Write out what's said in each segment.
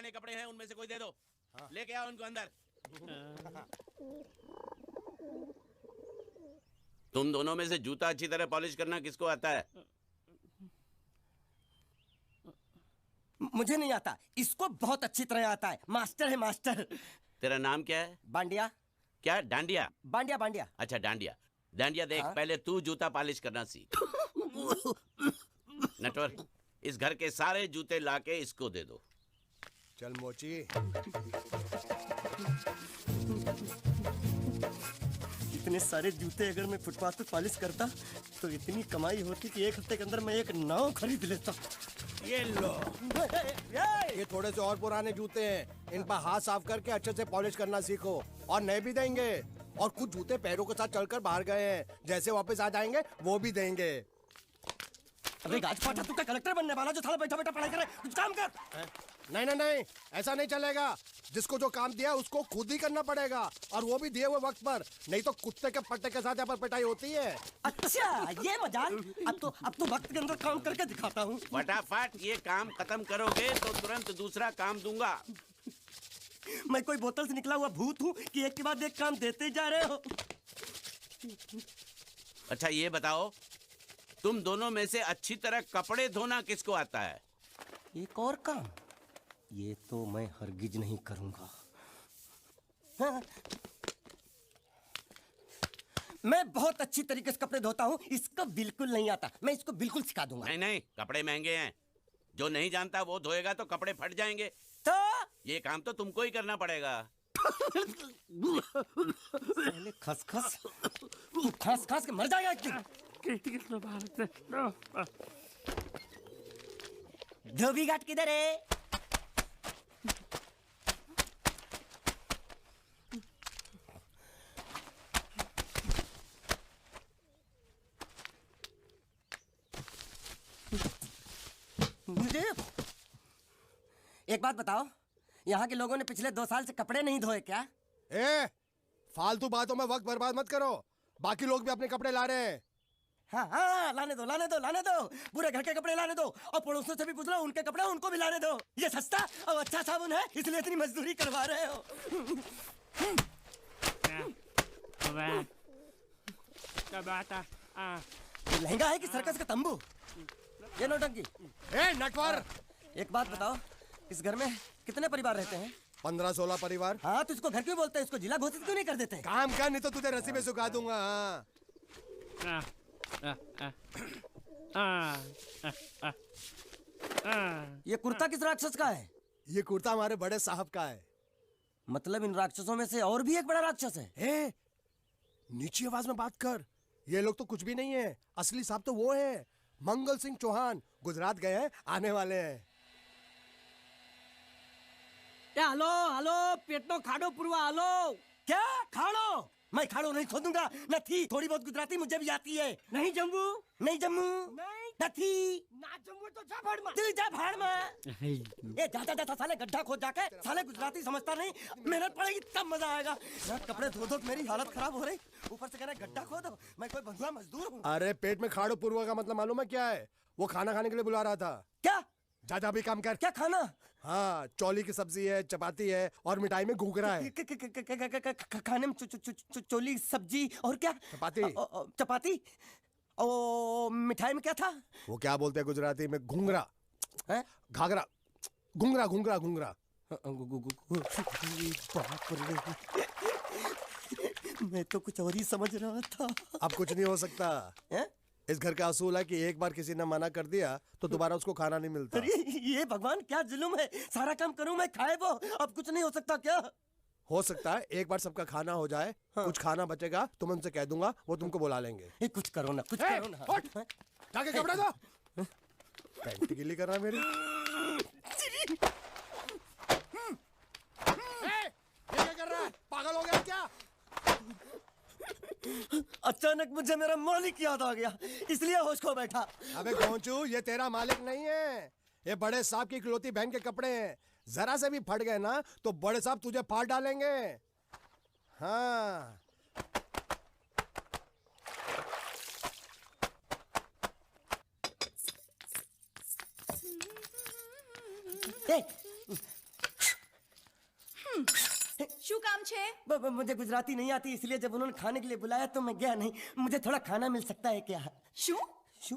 पुराने कपड़े हैं उनमें से कोई दे दो। लेके आओ उनको अंदर। तुम दोनों में से जूता अच्छी तरह पॉलिश करना किसको आता है? मुझे नहीं आता, इसको बहुत अच्छी तरह आता है। मास्टर है मास्टर। तेरा नाम क्या है? बांडिया। क्या? डांडिया? बांडिया बांडिया। अच्छा डांडिया। डांडिया देख, पहले तू जूता पॉलिश करना सीख। नटवर, इस घर के सारे जूते लाके इसको दे दो। चल मोची। इतने सारे जूते अगर मैं फुटपाथ पे पॉलिश करता तो इतनी कमाई होती कि एक हफ्ते के अंदर मैं एक नाव खरीद लेता। ये लो। ये थोड़े से और पुराने जूते हैं, इन पर हाथ साफ करके अच्छे से पॉलिश करना सीखो। और नए भी देंगे। और कुछ जूते पैरों के साथ चलकर बाहर गए हैं, जैसे वापस आ जाएंगे वो भी देंगे। अबे गाजपाटा, तू क्या कलेक्टर बनने वाला जो थाला बैठा बैठा पढ़ाई करे? कुछ काम कर। नहीं नहीं नहीं, ऐसा नहीं चलेगा। जिसको जो काम दिया उसको खुद ही करना पड़ेगा, और वो भी दिए हुए वक्त पर। नहीं तो कुत्ते के पट्टे के साथ यहाँ पर पिटाई होती है। अच्छा ये मजाल। अब तो वक्त के अंदर काम करके दिखाता हूँ। फटाफट ये काम खत्म करोगे तो तुरंत दूसरा काम दूंगा। मैं कोई बोतल से निकला हुआ भूत हूँ कि एक के बाद एक काम देते जा रहे हो? अच्छा ये बताओ, तुम दोनों में से अच्छी तरह कपड़े धोना किसको आता है? एक और काम? ये तो मैं हरगिज नहीं करूंगा। हाँ। मैं बहुत अच्छी तरीके से कपड़े धोता हूँ, इसको बिल्कुल नहीं आता। मैं इसको बिल्कुल सिखा दूंगा। नहीं नहीं, कपड़े महंगे हैं। जो नहीं जानता वो धोएगा तो कपड़े फट जाएंगे। तो ये काम तो तुमको ही करना पड़ेगा। पहले खसखस, तू खस खस के मर जाएगा। धोबी घाट किधर है? मुझे एक बात बताओ, यहाँ के लोगों ने पिछले 2 साल से कपड़े नहीं धोए क्या? फालतू बातों में वक्त बर्बाद मत करो। बाकी लोग भी अपने कपड़े ला रहे हैं। हाँ हाँ, लाने दो लाने दो लाने दो। पूरे घर के कपड़े लाने दो, और पड़ोसियों से भी पूछ लो, उनके कपड़े उनको भी लाने दो। ये सस्ता और अच्छा साबुन है, इसलिए इतनी मजदूरी करवा रहे हो। लहंगा है कि सर्कस का तंबू? ये नौटंकी। नटवर, एक बात बताओ, इस घर में कितने परिवार रहते हैं? 15-16 परिवार। हाँ, तो इसको घर क्यों बोलते हैं? इसको जिला घोषित क्यों नहीं कर देते? काम कर, नहीं तो तुझे रस्सी में सुखा दूंगा। ये कुर्ता किस राक्षस का है? ये कुर्ता हमारे बड़े साहब का है। मतलब इन राक्षसों में से और भी एक बड़ा राक्षस है? नीची आवाज में बात कर। ये लोग तो कुछ भी नहीं है, असली साहब तो वो है मंगल सिंह चौहान। गुजरात गए हैं, आने वाले हैं। हेलो हेलो, पेटनो खाड़ो पुरवा। हेलो, क्या खाड़ो? मैं खाड़ो नहीं खोदूंगा। नथी, थोड़ी बहुत गुजराती मुझे भी आती है। नहीं जम्मू, नहीं जम्मू, नहीं नथी, ना जम्मू तो जा भाड़ में। तू जा भाड़ में। ये जा जा साले गड्ढा खोद जाके। साले गुजराती समझता नहीं, मेहनत पड़ेगी तब मजा आएगा। कपड़े धो धो मेरी हालत खराब हो रही, ऊपर से कह रहे गड्ढा खोदो। मैं कोई बंधुआ मजदूर हूँ? अरे पेट में खाड़ो पुरवा का मतलब मालूम है क्या है? वो खाना खाने के लिए बुला रहा था। क्या? जा भी काम कर। क्या खाना? हाँ, चौली की सब्जी है, चपाती है, और मिठाई में घूघरा है। खाने में चोली सब्जी और क्या? चपाती। चपाती। ओ मिठाई में क्या था? वो क्या बोलते हैं गुजराती में? घूंघरा। घाघरा। घूंघरा घूंघरा घूंघरा। मैं तो कुछ और ही समझ रहा था। अब कुछ नहीं हो सकता। इस घर का असूल है कि एक बार किसी ने मना कर दिया तो दोबारा उसको खाना नहीं मिलता। अरे ये भगवान क्या जुल्म है? सारा काम करूं मैं, खाए वो। अब कुछ नहीं हो सकता क्या? हो सकता है एक बार सबका खाना हो जाए। कुछ खाना बचेगा तो मैं उनसे कह दूंगा, वो तुमको बुला लेंगे। कुछ करो ना, कुछ करो ना। जाके कपड़े दो। पैंट गीली कर रहा है मेरी। ये क्या कर रहा है? पागल हो गया क्या? अचानक मुझे मेरा मालिक याद आ गया, इसलिए होश खो बैठा। अबे गोंचू, ये तेरा मालिक नहीं है, ये बड़े साहब की इकलौती बहन के कपड़े हैं। जरा से भी फट गए ना तो बड़े साहब तुझे फाड़ डालेंगे। हाँ। શું કામ છે? मुझे गुजराती नहीं आती, इसलिए जब उन्होंने खाने के लिए बुलाया तो मैं गया नहीं। मुझे थोड़ा खाना मिल सकता है क्या? શું? शू?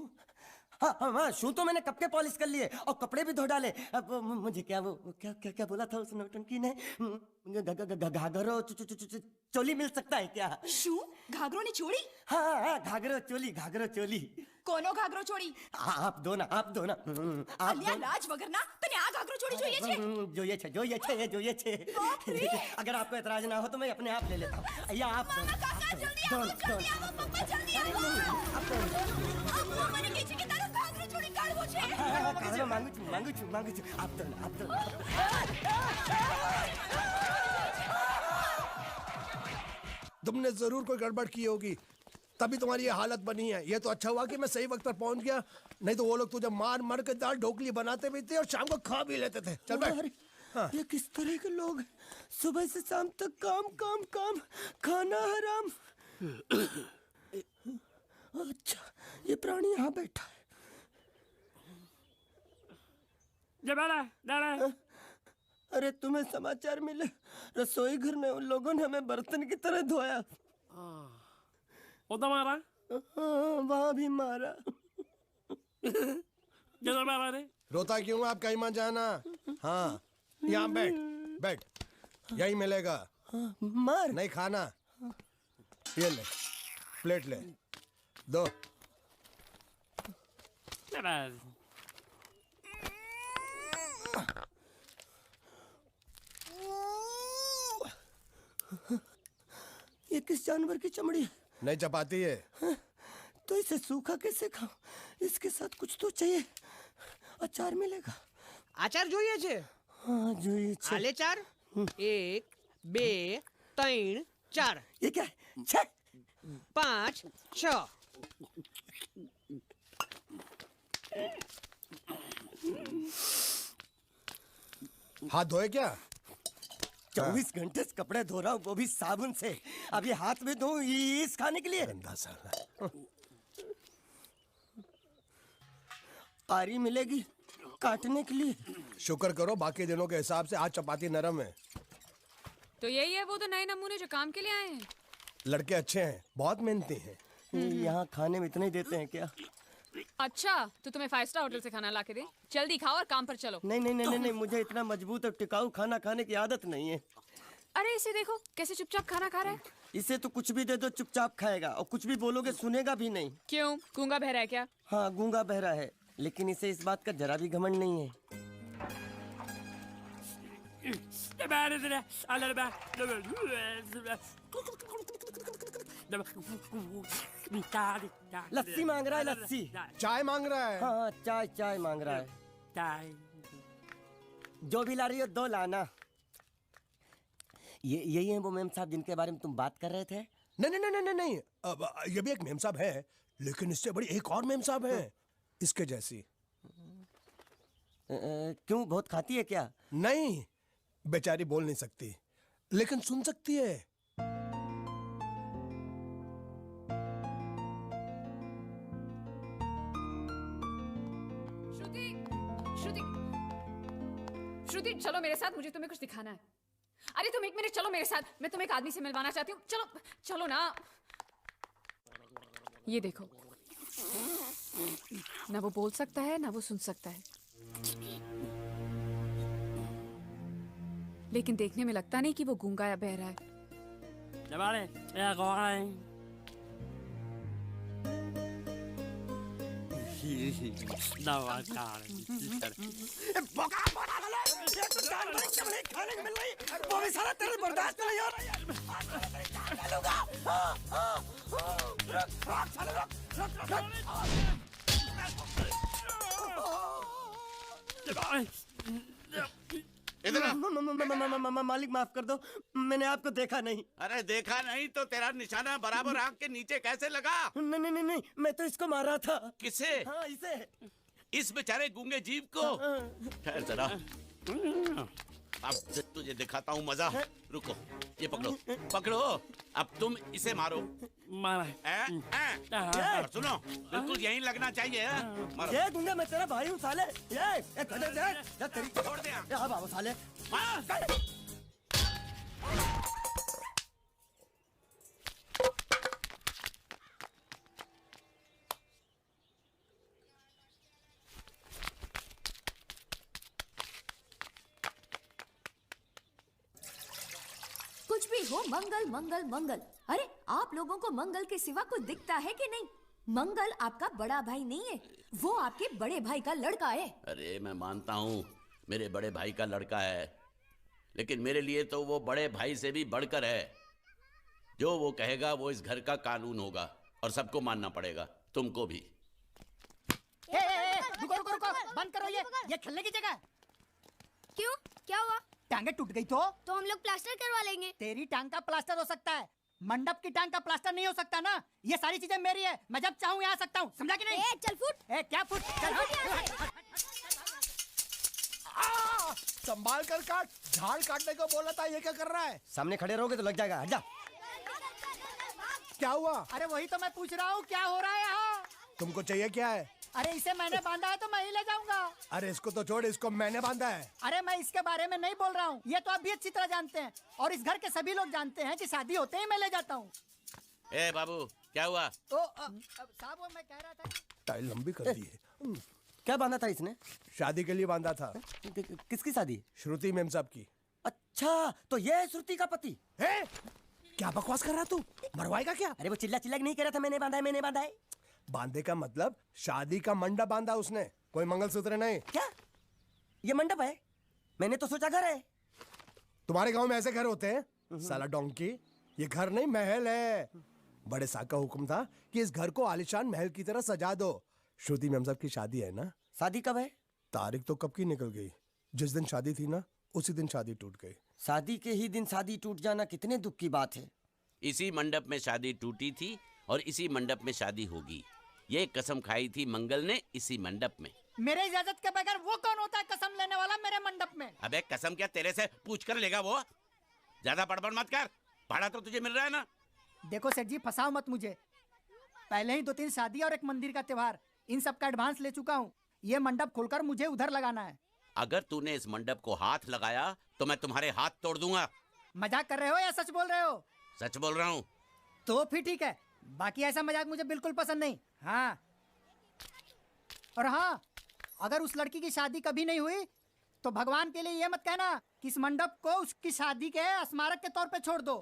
हाँ हाँ हाँ, शू तो मैंने कब के पॉलिश कर लिए और कपड़े भी धो डाले। अब मुझे क्या वो क्या क्या क्या बोला था उस नौटंकी ने? घाघरो चोली मिल सकता है क्या? શું? ઘાઘરોની ચોળી? हाँ हाँ, घाघरो चोली। કોનો ઘાઘરો ચોળી? आप दो ना आप અલ્યા લાજ વગરના તને આ ઘાઘરો ચોળી જોઈએ છે? જોઈએ છે। अगर आपको एतराज ना हो तो मैं अपने आप ले लेता हूँ। या आप दो ना, કાકા જલ્દી दो આવો, ना, दो જલ્દી ना। આવો, પપ્પા જલ્દી આવો. અમ્મા મને કહે છે કે તારો ઘાઘરો ચોળી કાઢવો છે. खाना मांगू छू। आप दो ना। तुमने जरूर कोई गड़बड़ की होगी, तभी तुम्हारी ये हालत बनी है। ये तो अच्छा हुआ कि मैं सही वक्त पर पहुंच गया, नहीं तो वो लोग तुझे मार के दाल ढोकली बनाते भी थे और शाम को खा भी लेते थे। चल बैठ। अरे, ये किस तरह के लोग हैं? सुबह से शाम तक काम, खाना हराम। अच्छा, ये प्राणी यहाँ बैठा है। अरे तुम्हें समाचार मिले? रसोई घर में उन लोगों ने हमें बर्तन की तरह धोया। मारा? वहाँ भी मारा। रोता क्यों? आप कहीं मत जाना। हाँ, यहाँ बैठ, यही मिलेगा। मार नहीं खाना, ये ले, प्लेट ले, दो। ये किस जानवर की चमड़ी है? नहीं चपाती है। तो इसे सूखा कैसे खाऊं? इसके साथ कुछ तो चाहिए। अचार मिलेगा? આચાર જોઈએ છે? हाँ જોઈએ છે। આલે ચાર 1 2 3 4 ये क्या है? 6 5 6 हाथ धोए क्या? 24 घंटे से कपड़े धो रहा हूँ, वो भी साबुन से। अब ये हाथ में धो इस खाने के लिए? गंदा साला। आरी मिलेगी काटने के लिए? शुक्र करो बाकी दिनों के हिसाब से आज चपाती नरम है। तो यही है वो तो नए नमूने जो काम के लिए आए हैं। लड़के अच्छे हैं, बहुत मेहनती हैं। यहाँ खाने में इतना ही देते हैं क्या? अच्छा तो तुम्हें 5 स्टार होटल से खाना ला के दे? जल्दी खाओ और काम पर चलो। नहीं, मुझे इतना मजबूत और टिकाऊ खाना खाने की आदत नहीं है। अरे इसे देखो कैसे चुपचाप खाना खा रहा है। इसे तो कुछ भी दे दो चुपचाप खाएगा, और कुछ भी बोलोगे सुनेगा भी नहीं। क्यों, गूंगा बहरा है क्या? हाँ गूंगा बहरा है, लेकिन इसे इस बात का जरा भी घमंड नहीं है। लस्सी मांग रहा है, लस्सी। चाय मांग रहा है। हाँ चाय मांग रहा है। जो भी ला रही हो 2 लाना। यही है वो मेम साहब जिनके बारे में तुम बात कर रहे थे? नहीं। अब ये भी एक मेम साहब है, लेकिन इससे बड़ी एक और मेम साहब है, इसके जैसी। क्यों, बहुत खाती है क्या? नहीं, बेचारी बोल नहीं सकती, लेकिन सुन सकती है। श्रुति चलो मेरे साथ, मुझे तुम्हें कुछ दिखाना है। अरे तुम 1 मिनट चलो मेरे साथ, मैं तुम्हें एक आदमी से मिलवाना चाहती हूँ। चलो ना। ये देखो, ना वो बोल सकता है ना वो सुन सकता है, लेकिन देखने में लगता नहीं कि वो गूंगा या बहरा है। वो भी साला तेरे बर्दाश्त नहीं हो रहा। मालिक माफ कर दो, मैंने आपको देखा नहीं। अरे देखा नहीं तो तेरा निशाना बराबर आंख के नीचे कैसे लगा? नहीं, मैं तो इसको मार रहा था। किसे? हाँ इसे। इस बेचारे गूंगे जीव को? ठहर जरा, अब तुझे दिखाता हूँ मजा। रुको, ये पकड़ो। अब तुम इसे मारो। और सुनो, बिल्कुल यहीं लगना चाहिए। मारो। ये गूंगा, मैं तेरा भाई हूँ साले। ये तेरी छोड़ दे। हाँ बाबू साले। कुछ भी हो, मंगल मंगल मंगल। अरे आप लोगों को मंगल के सिवा कुछ दिखता है कि नहीं? मंगल आपका बड़ा भाई नहीं है, वो आपके बड़े भाई का लड़का है। अरे मैं मानता हूँ मेरे बड़े भाई का लड़का है, लेकिन मेरे लिए तो वो बड़े भाई से भी बढ़कर है। जो वो कहेगा वो इस घर का कानून होगा और सबको मानना पड़ेगा, तुमको भी। रुको रुको रुको, बंद करो ये खेलने की जगह। क्यों, क्या हुआ? टांगे टूट गई तो हम लोग प्लास्टर करवा लेंगे। तेरी टांग का प्लास्टर हो सकता है, मंडप की टांग का प्लास्टर नहीं हो सकता ना। ये सारी चीजें मेरी है, मैं जब चाहूँ यहाँ आ सकता हूँ, समझा कि नहीं? चल फुट। क्या फुट? चल हट। संभाल कर काट, झाड़ काटने को बोला था, ये क्या कर रहा है? सामने खड़े रहोगे तो लग जाएगा, हट जा। क्या हुआ? अरे वही तो मैं पूछ रहा हूँ, क्या हो रहा है यहाँ? तुमको चाहिए क्या है? अरे इसे मैंने बांधा है तो मैं ही ले जाऊंगा। अरे इसको तो छोड़, इसको मैंने बांधा है। अरे मैं इसके बारे में नहीं बोल रहा हूँ, ये तो आप भी अच्छी तरह जानते हैं और इस घर के सभी लोग जानते हैं कि शादी होते ही मैं ले जाता हूँ। ए बाबू, क्या हुआ? साहब वो मैं कह रहा था। टाइल लंबी कर दी है। क्या बांधा था इसने? शादी के लिए बांधा था। किसकी शादी? श्रुति मेम साहब की। अच्छा, तो ये है श्रुति का पति? है? क्या बकवास कर रहा तू? मरवाएगा क्या? अरे वो चिल्ला चिल्ला के नहीं कह रहा था मैंने बांधा है, मैंने बांधा है। बांधे का मतलब शादी का मंडप बांधा उसने, कोई मंगलसूत्र नहीं। क्या ये मंडप है? मैंने तो सोचा घर है। तुम्हारे गांव में ऐसे घर होते हैं? साला डोंकी, ये घर नहीं महल है। बड़े साहब का हुक्म था कि इस घर को आलीशान महल की तरह सजा दो। श्रुति मैम साहब की शादी है ना? शादी कब है? तारीख तो कब की निकल गई। जिस दिन शादी थी ना, उसी दिन शादी टूट गई। शादी के ही दिन शादी टूट जाना कितने दुख की बात है। इसी मंडप में शादी टूटी थी और इसी मंडप में शादी होगी। ये कसम खाई थी मंगल ने इसी मंडप में। मेरे इजाजत के बगैर वो कौन होता है कसम लेने वाला मेरे मंडप में? अबे कसम क्या तेरे से पूछ कर लेगा वो? ज्यादा बड़बड़ मत कर, भाड़ा तो तुझे मिल रहा है ना। देखो सेठ जी, फंसाओ मत मुझे। पहले ही 2-3 शादी और एक मंदिर का त्योहार, इन सब का एडवांस ले चुका हूँ। ये मंडप खोलकर मुझे उधर लगाना है। अगर तूने इस मंडप को हाथ लगाया तो मैं तुम्हारे हाथ तोड़ दूंगा। मजाक कर रहे हो या सच बोल रहे हो? सच बोल रहा हूँ। तो फिर ठीक है, बाकी ऐसा मजाक मुझे बिल्कुल पसंद नहीं। हाँ, और हाँ, अगर उस लड़की की शादी कभी नहीं हुई तो भगवान के लिए ये मत कहना कि इस मंडप को उसकी शादी के स्मारक के तौर पे छोड़ दो।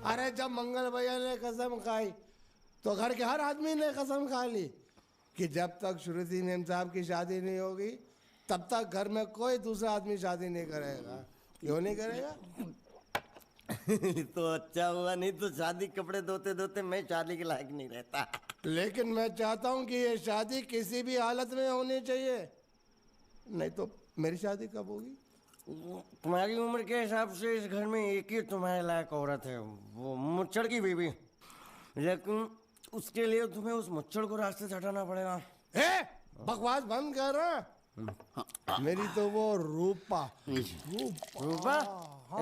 अरे जब मंगल भैया ने कसम खाई तो घर के हर आदमी ने कसम खा ली कि जब तक श्रुति नेम साहब की शादी नहीं होगी तब तक घर में कोई दूसरा आदमी शादी नहीं करेगा। क्यों नहीं करेगा? तो अच्छा हुआ, नहीं तो शादी कपड़े धोते धोते मैं शादी के लायक नहीं रहता। लेकिन मैं चाहता हूँ कि ये शादी किसी भी हालत में होनी चाहिए, नहीं तो मेरी शादी कब होगी? तुम्हारी उम्र के हिसाब से इस घर में एक ही तुम्हारे लायक औरत है, वो मुच्छड़ की बीवी। लेकिन उसके लिए तुम्हें उस मुच्छड़ को रास्ते से हटाना पड़ेगा। बकवास बंद कर। मेरी तो वो रूपा। रूपा?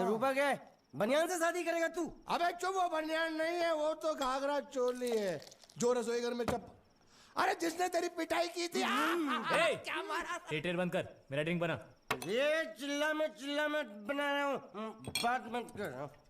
रूपा क्या है? बनियान से शादी करेगा तू? अबे चुप, वो बनियान नहीं है, वो तो घाघरा चोली है जो रसोई घर में अरे जिसने तेरी पिटाई की थी। क्या मारा? थिएटर बंद कर, मेरा ड्रिंक बना। ये चिल्ला में बना रहा हूँ, बात मत कर।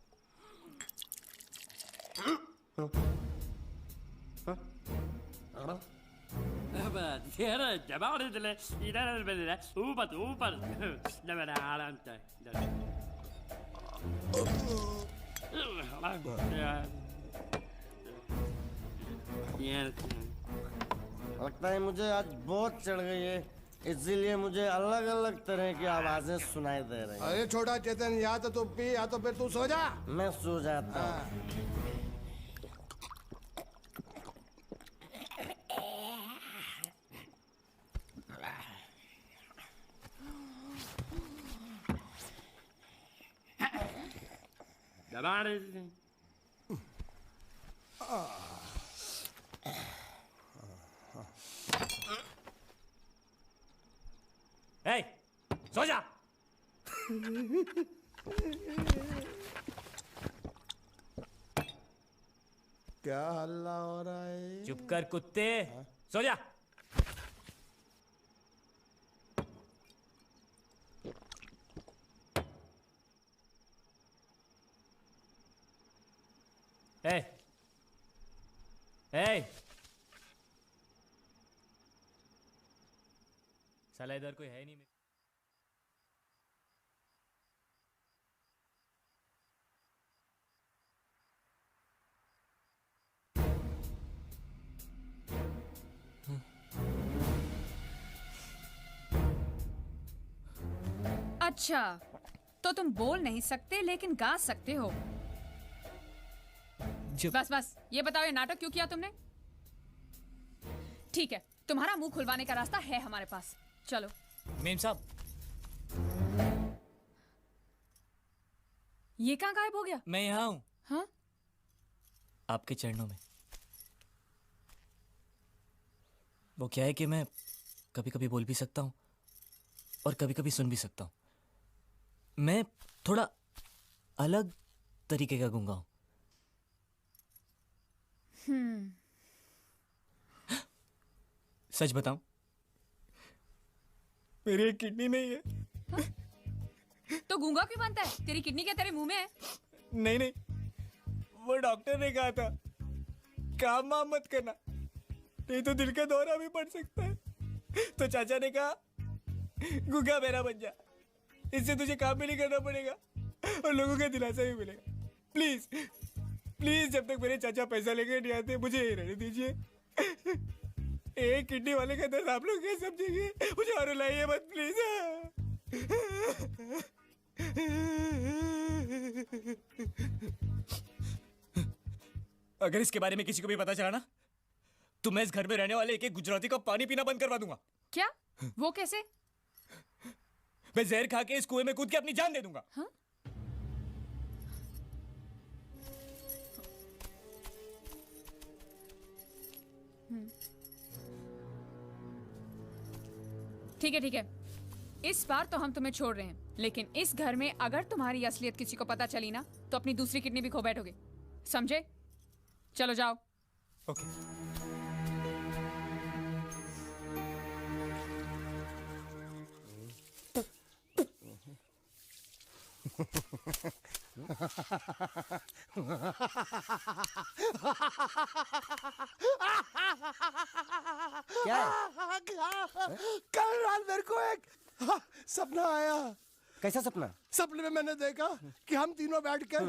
लगता है मुझे आज बहुत चढ़ गई है, इसीलिए मुझे अलग अलग तरह की आवाजें सुनाई दे रही हैं। अरे छोटा चेतन, या तो तू पी या तो फिर तू सो जा। मैं सो जाता हूँ। सो जा। क्या हल्ला हो रहा है? चुप कर कुत्ते, सो जा। ए, ए, साला इधर कोई है ही नहीं। अच्छा, तो तुम बोल नहीं सकते लेकिन गा सकते हो। बस बस, ये बताओ ये नाटक क्यों किया तुमने? ठीक है, तुम्हारा मुंह खुलवाने का रास्ता है हमारे पास। चलो। मेम साहब, ये कहाँ गायब हो गया? मैं यहाँ हूँ। हाँ? आपके चरणों में। वो क्या है कि मैं कभी कभी बोल भी सकता हूँ और कभी कभी सुन भी सकता हूँ। मैं थोड़ा अलग तरीके का गूंगा हूँ। सच बताऊं, मेरी एक किडनी नहीं है। तो गूंगा क्यों बनता है? तेरी किडनी क्या तेरे मुंह में है? नहीं नहीं, वो डॉक्टर ने कहा था काम वाम मत करना, नहीं तो दिल का दौरा भी पड़ सकता है। तो चाचा ने कहा गूंगा मेरा बन जा, इससे तुझे काम भी नहीं करना पड़ेगा और लोगों का दिलासा भी मिलेगा। प्लीज प्लीज, जब तक मेरे चाचा पैसा लेकर नहीं आते मुझे यही रहने दीजिए। एक किडनी वाले का दर्द आप लोग क्या समझेंगे? मुझे और रुलाइए मत प्लीज। अगर इसके बारे में किसी को भी पता चला ना, तो मैं इस घर में रहने वाले एक एक गुजराती का पानी पीना बंद करवा दूंगा। क्या? वो कैसे? मैं जहर खा के इस कुएं में कूद के अपनी जान दे दूंगा। हाँ? ठीक है ठीक है, इस बार तो हम तुम्हें छोड़ रहे हैं, लेकिन इस घर में अगर तुम्हारी असलियत किसी को पता चली ना, तो अपनी दूसरी किडनी भी खो बैठोगे, समझे? चलो जाओ। ओके। क्या है? कल रात मेरे को एक सपना आया। कैसा सपना? सपने में मैंने देखा कि हम तीनों बैठकर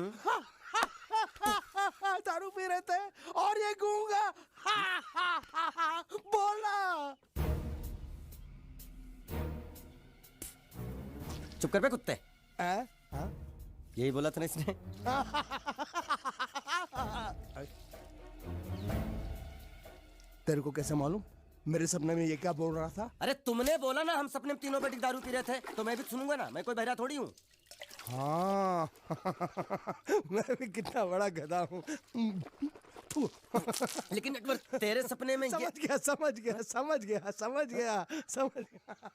दारू पी रहे थे और ये गूंगा बोला। चुप कर बे कुत्ते। यही बोला था ना इसने। तेरे को कैसे मालूम मेरे सपने में ये क्या बोल रहा था? अरे तुमने बोला ना हम सपने में तीनों बैठ के दारू पी रहे थे, तो मैं भी सुनूंगा ना, मैं कोई बहरा थोड़ी हूँ। हाँ मैं भी कितना बड़ा गधा हूँ। लेकिन एक बार तेरे सपने में समझ गया समझ गया समझ गया समझ गया समझ गया।